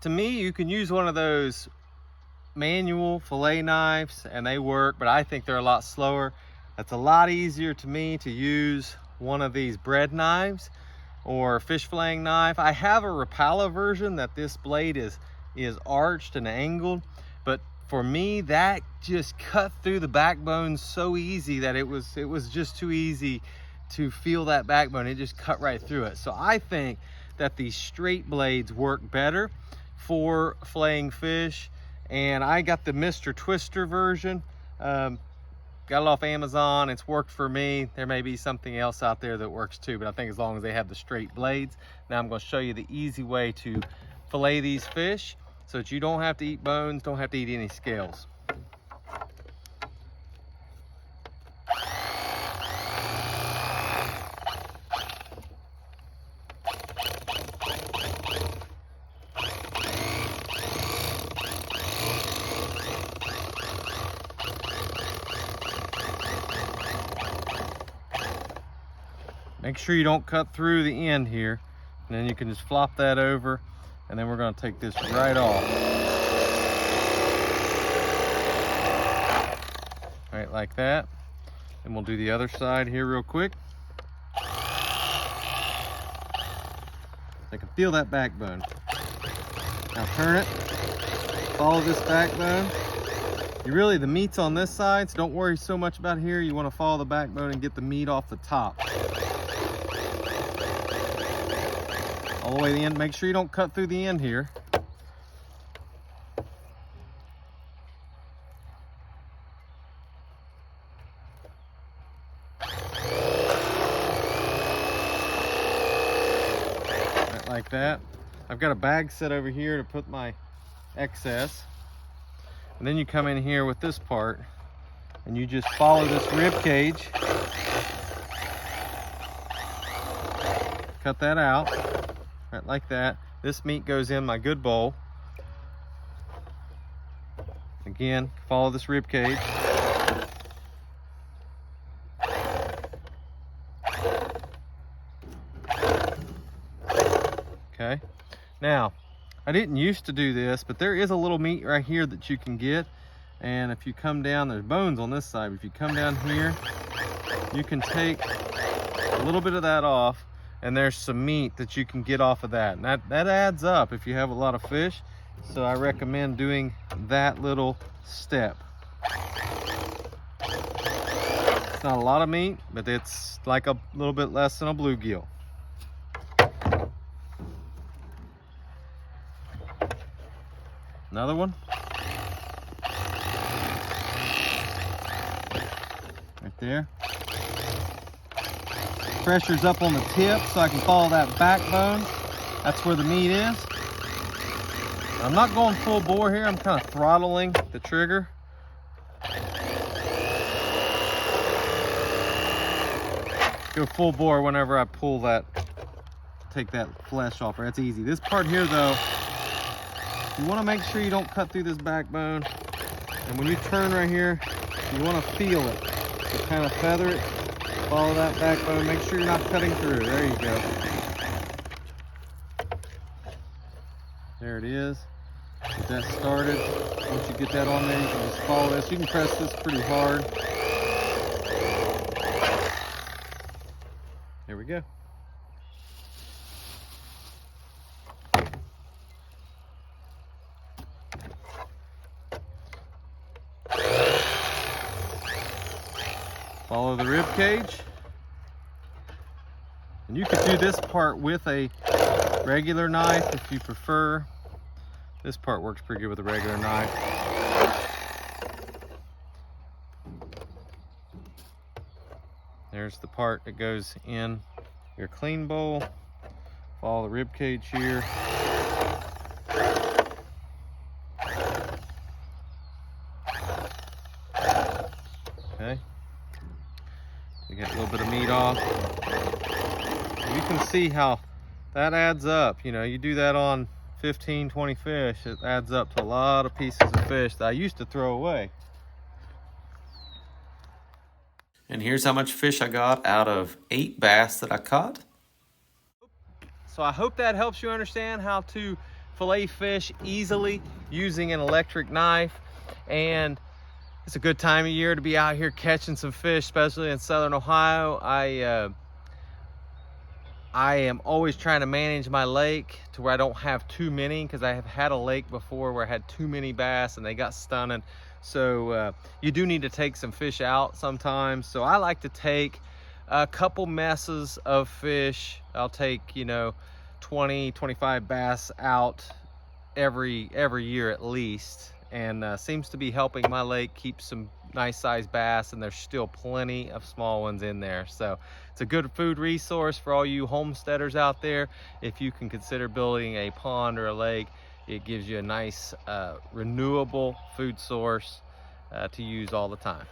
to me, you can use one of those manual fillet knives and they work, but I think they're a lot slower. It's a lot easier to me to use one of these bread knives or fish filleting knife. I have a Rapala version that this blade is arched and angled, but for me that just cut through the backbone so easy that it was just too easy to feel that backbone. It just cut right through it. So I think that these straight blades work better for filleting fish. And I got the Mr. Twister version. Got it off Amazon. It's worked for me. There may be something else out there that works too, but I think as long as they have the straight blades. Now I'm going to show you the easy way to fillet these fish so that you don't have to eat bones, don't have to eat any scales. Make sure you don't cut through the end here, and then you can just flop that over, and then we're going to take this right off. Right, like that. And we'll do the other side here real quick. I can feel that backbone. Now turn it, follow this backbone. The meat's on this side, so don't worry so much about here. You want to follow the backbone and get the meat off the top. All the way to the end. Make sure you don't cut through the end here. Right, like that. I've got a bag set over here to put my excess. And then you come in here with this part and you just follow this rib cage. Cut that out. Right, like that. This meat goes in my good bowl. Again, follow this rib cage. Okay. Now, I didn't used to do this, but there is a little meat right here that you can get. And if you come down, there's bones on this side. But if you come down here, you can take a little bit of that off. And there's some meat that you can get off of that. And that adds up if you have a lot of fish. So I recommend doing that little step. It's not a lot of meat, but it's like a little bit less than a bluegill. Another one. Right there. Pressure's up on the tip so I can follow that backbone. That's where the meat is. I'm not going full bore here. I'm kind of throttling the trigger. Go full bore whenever I pull that, take that flesh off. That's easy. This part here though, you want to make sure you don't cut through this backbone. And when you turn right here, you want to feel it. So kind of feather it. Follow that backbone, make sure you're not cutting through. There you go. There it is. Get that started. Once you get that on there, you can just follow this. You can press this pretty hard. There we go. Follow the rib cage. And you could do this part with a regular knife if you prefer. This part works pretty good with a regular knife. There's the part that goes in your clean bowl. Follow the rib cage here. Okay. You get a little bit of meat off. You can see how that adds up. You know, you do that on 15, 20 fish, it adds up to a lot of pieces of fish that I used to throw away. And here's how much fish I got out of 8 bass that I caught. So I hope that helps you understand how to fillet fish easily using an electric knife. And it's a good time of year to be out here catching some fish, especially in southern Ohio. I am always trying to manage my lake to where I don't have too many, because I have had a lake before where I had too many bass and they got stunted. So you do need to take some fish out sometimes. So I like to take a couple messes of fish. I'll take, 20, 25 bass out every year at least, and seems to be helping my lake keep some nice sized bass, and there's still plenty of small ones in there. So it's a good food resource for all you homesteaders out there. If you can consider building a pond or a lake, it gives you a nice renewable food source to use all the time.